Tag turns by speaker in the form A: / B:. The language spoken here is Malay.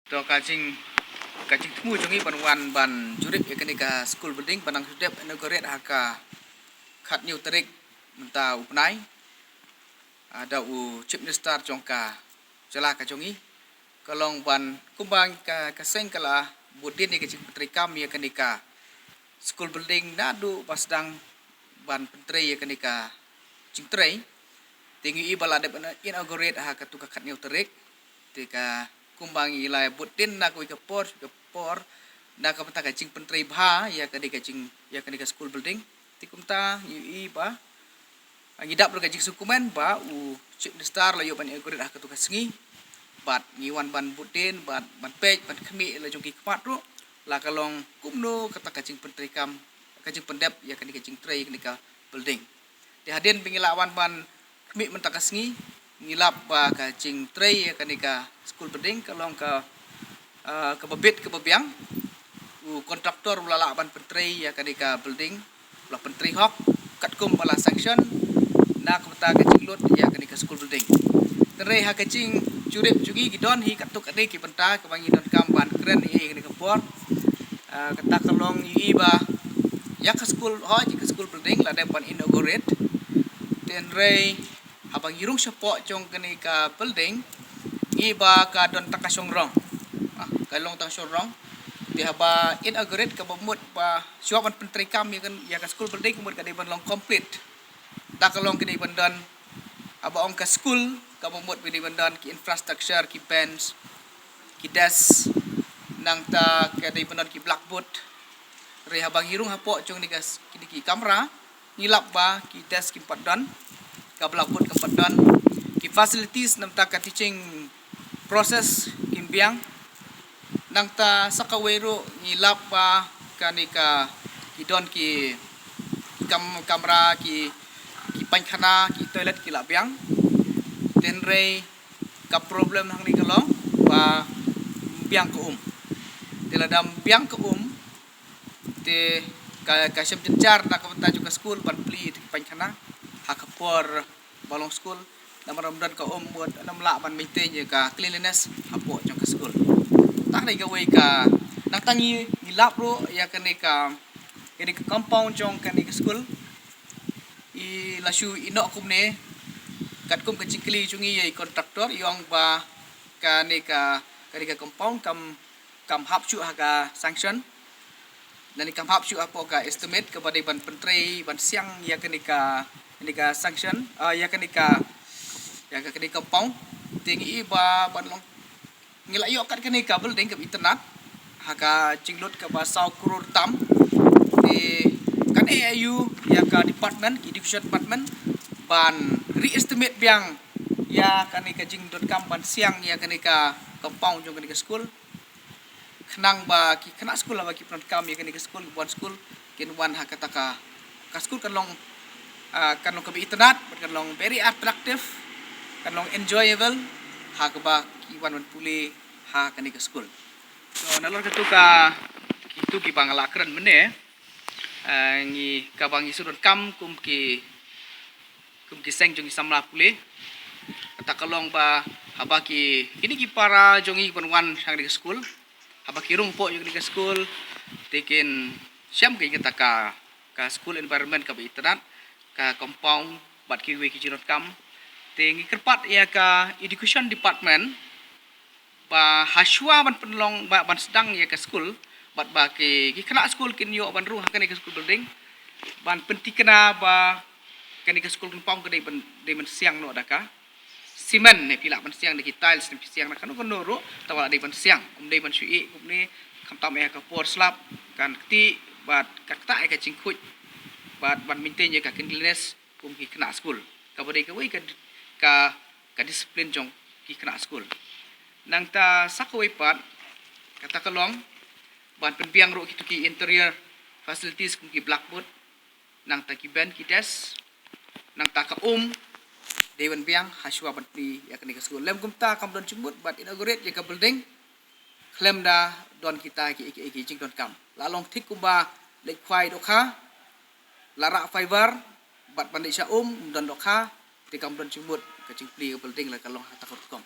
A: to kajing temu jongi ban jurip ekanika school building panang sudep inaugurate haka khat new tarik menta upnai ada chief minister jongka jala ka jongi kalong ban kumbang ka kaseng kala budin ni kajing petrikam ekanika school building nadu pasdang ban pentri ekanika jingtrei tinggi ibala de inaugurate haka tuka khat new tarik tika kumbang ilai butin nak we kapor nak kapata kajing pentri bha ya kadika school building tikumta ui ba ngidap ber kajing sukumen ba chief minister la yo ban inaugurate haka tuka sengi bat ngiwan ban butin ban pej ban khmi la jongki kmat ru la kalong kumno kata kajing pentri kam kajing pendep ya kadika kajing trei kadika building di hadin pingilawan ban khmi mentaka sengi ngilap ba kajing trei ya kanika school building kalong ka babit ke babiang kontraktor ulala ban pentrei ya kanika building la pentri hok katkum bala sanction na kota kajing lot ya kanika school building trei ha kajing jurip jugi gidon hi katuk ade ki penta kebangi don kam ban keren ni kanika por kata kalong yi ba ya ka school building la depan inaugurate ten rei abang irung support jong kanika building iba ka don takasong rong kalong tang sorong di haba inaugurate ka bamut ba suapan pentri kami kan ya ka school building kemud ka di ban long complete ta kalong kini bandan aba ong ka school ka bamut bi bandan ki infrastructure ki bench ki desk nang ta ka di bandan ki blackboard re habang irung hapo jong ni gas ki kamera ngilap ba ki desk ki padan ka blackboard ka padan ki facilities nam ta ka teaching process kimbiang nang ta sakawero ngilap ba kanika kidon ki kamera ki pankhana ki toilet ki labyang tenre ka problem hang ni kalong ba biang ko tiladam biang ko te ka syam jenjar na ka juga school ban pli pankhana hakapor balong school nama ramdan ka buat namla ban maintain je ka cleanliness hapo jong ka school tak dai gawe ka nang tangi ngilap ro ya kanika compound jong kanika school I lasu inok kumne katkum kecikli jungi ye kontraktor yong ba kanika compound kam hapsu haga sanction dan kam hapsu apo ka estimate kepada ban pentri ban siang ya kanika sanction ya kanika compound tinggi ba ban long ngilayo kat kanika building ke internet haka jinglot ke basau krur tam di kan AIU ya ka department ki division department ban re-estimate biang ya kanika jing.com ban siang ya kanika compound jong kanika school khnang ba ki khana school ba ki kam ya kanika school bon school kin wan haka taka ka school kan long kanong kabi internet kanong very attractive kanong enjoyable hagba kiwan puli ha kanika school so nalor ketuka kitu ki bangalakran mene ngi kabang isudon kam kum ki seng jongi samla puli kata kalong ba haba ki kini ki para jongi panwan sang di school haba ki rung po jongi di school tekin syam ki kita ka school environment ka internet ka compound bat ki we ki jinot kam tengi kerpat ya ka education department ba haswa ban penlong ban sedang ya ka school bat ba ki kena school kin yo ban ru hakani ka school building ban penti kena ba kani ka school compound ka de ban siang no daka simen ne pila ban siang de tiles ne siang na kanu kono ro tawala de ban siang de ban sui ni kam tam ya ka por slap kan ti bat kakta ka chingkhuj bat ban maintain ya ka cleanliness kum ki kena school ka bode ka we ka disiplin jong ki kena school nang ta sakawai pat kata kalong ban penbiang ro ki interior facilities kum ki blackboard nang ta ki ben ki desk nang ta ka dewan biang haswa ban pi ya kena school lem kum ta kam don chimut bat inaugurate ya ka building klem da don kita ki jing don kam lalong thik kumba lek khwai do kha lara fiber bat pandai sya don do kha ti kam don chimut ka ching pli ka building la kalong takut kom